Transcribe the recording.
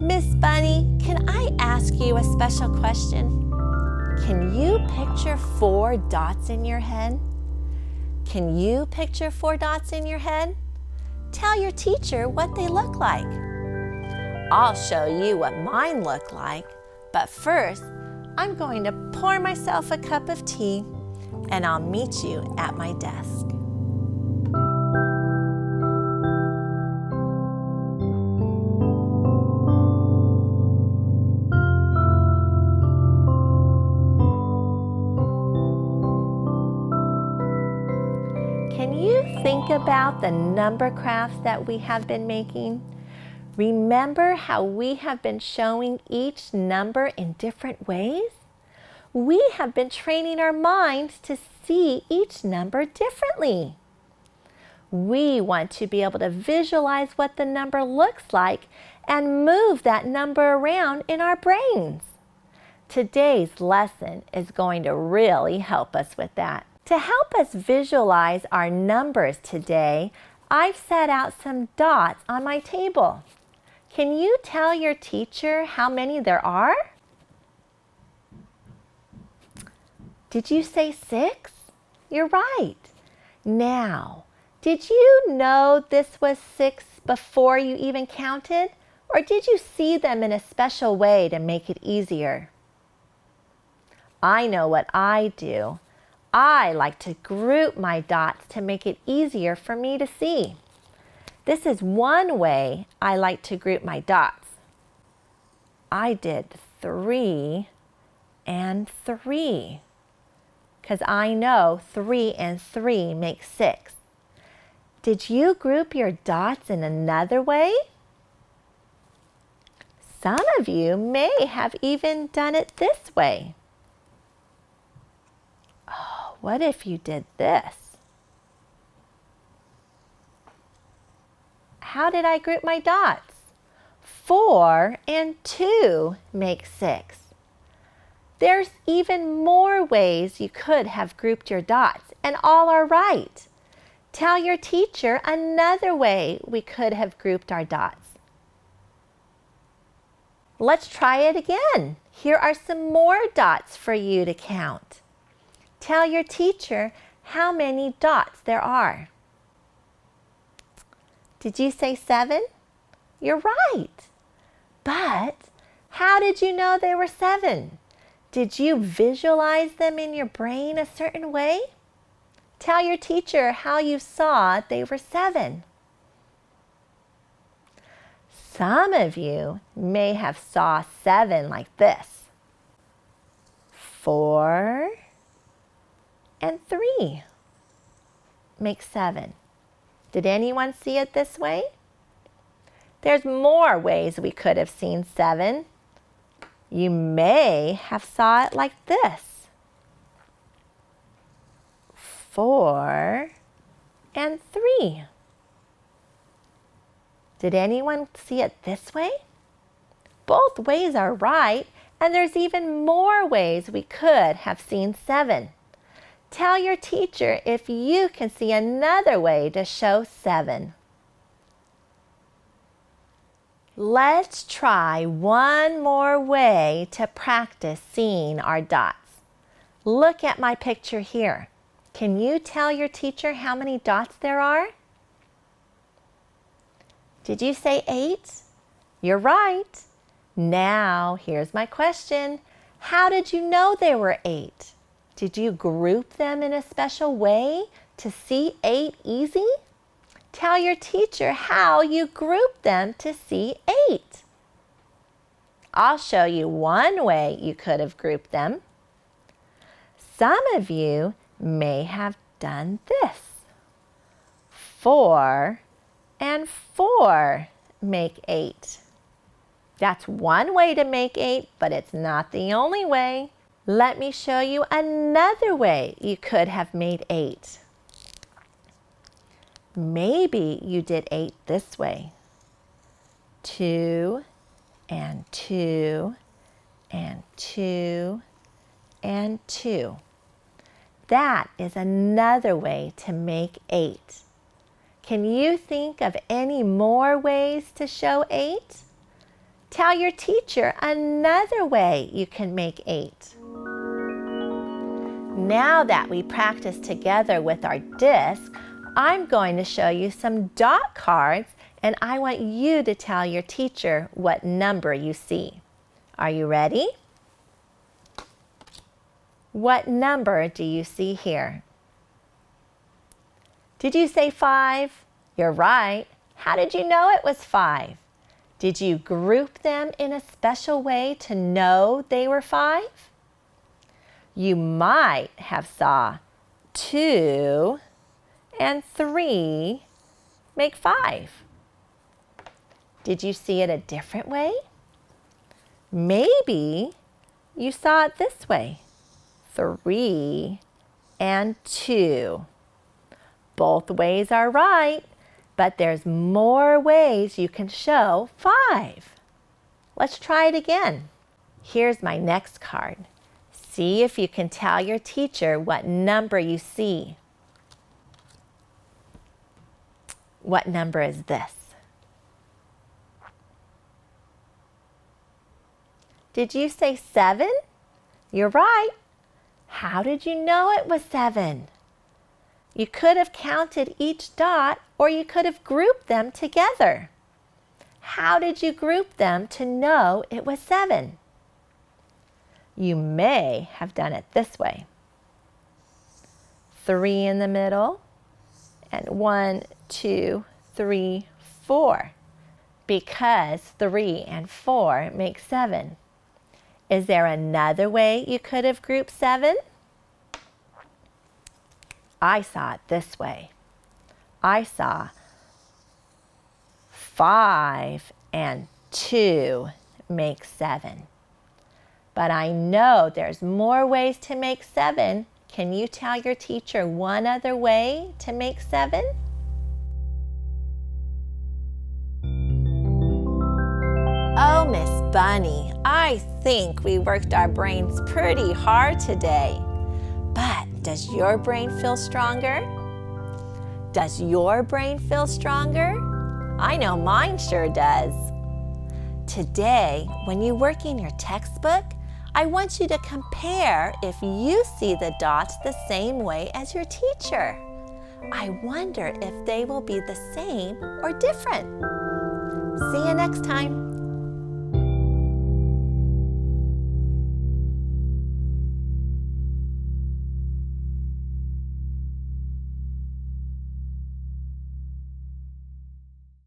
Miss Bunny, can I ask you a special question? Can you picture 4 dots in your head? Can you picture 4 dots in your head? Tell your teacher what they look like. I'll show you what mine look like, but first, I'm going to pour myself a cup of tea and I'll meet you at my desk. Can you think about the number crafts that we have been making? Remember how we have been showing each number in different ways? We have been training our minds to see each number differently. We want to be able to visualize what the number looks like and move that number around in our brains. Today's lesson is going to really help us with that. To help us visualize our numbers today, I've set out some dots on my table. Can you tell your teacher how many there are? Did you say 6? You're right. Now, did you know this was 6 before you even counted? Or did you see them in a special way to make it easier? I know what I do. I like to group my dots to make it easier for me to see. This is one way I like to group my dots. I did 3 and 3 because I know 3 and 3 make 6. Did you group your dots in another way? Some of you may have even done it this way. Oh, what if you did this? How did I group my dots? 4 and 2 make 6. There's even more ways you could have grouped your dots, and all are right. Tell your teacher another way we could have grouped our dots. Let's try it again. Here are some more dots for you to count. Tell your teacher how many dots there are. Did you say 7? You're right. But how did you know they were 7? Did you visualize them in your brain a certain way? Tell your teacher how you saw they were 7. Some of you may have saw 7 like this. 4 and 3 make 7. Did anyone see it this way? There's more ways we could have seen 7. You may have saw it like this. 4 and 3. Did anyone see it this way? Both ways are right, and there's even more ways we could have seen 7. Tell your teacher if you can see another way to show 7. Let's try one more way to practice seeing our dots. Look at my picture here. Can you tell your teacher how many dots there are? Did you say 8? You're right. Now, here's my question. How did you know there were 8? Did you group them in a special way to see 8 easy? Tell your teacher how you group them to see 8. I'll show you one way you could have grouped them. Some of you may have done this. 4 and 4 make 8. That's one way to make 8, but it's not the only way. Let me show you another way you could have made 8. Maybe you did 8 this way. 2 and 2 and 2 and 2. That is another way to make 8. Can you think of any more ways to show 8? Tell your teacher another way you can make 8. Now that we practice together with our disc, I'm going to show you some dot cards, and I want you to tell your teacher what number you see. Are you ready? What number do you see here? Did you say 5? You're right. How did you know it was 5? Did you group them in a special way to know they were 5? You might have saw 2 and 3 make 5. Did you see it a different way? Maybe you saw it this way. 3 and 2. Both ways are right, but there's more ways you can show 5. Let's try it again. Here's my next card. See if you can tell your teacher what number you see. What number is this? Did you say 7? You're right. How did you know it was 7? You could have counted each dot, or you could have grouped them together. How did you group them to know it was 7? You may have done it this way. 3 in the middle, and 1, 2, 3, 4. Because 3 and 4 make 7. Is there another way you could have grouped 7? I saw it this way. I saw 5 and 2 make 7. But I know there's more ways to make 7. Can you tell your teacher one other way to make 7? Oh, Miss Bunny, I think we worked our brains pretty hard today. But does your brain feel stronger? Does your brain feel stronger? I know mine sure does. Today, when you work in your textbook, I want you to compare if you see the dots the same way as your teacher. I wonder if they will be the same or different. See you next time.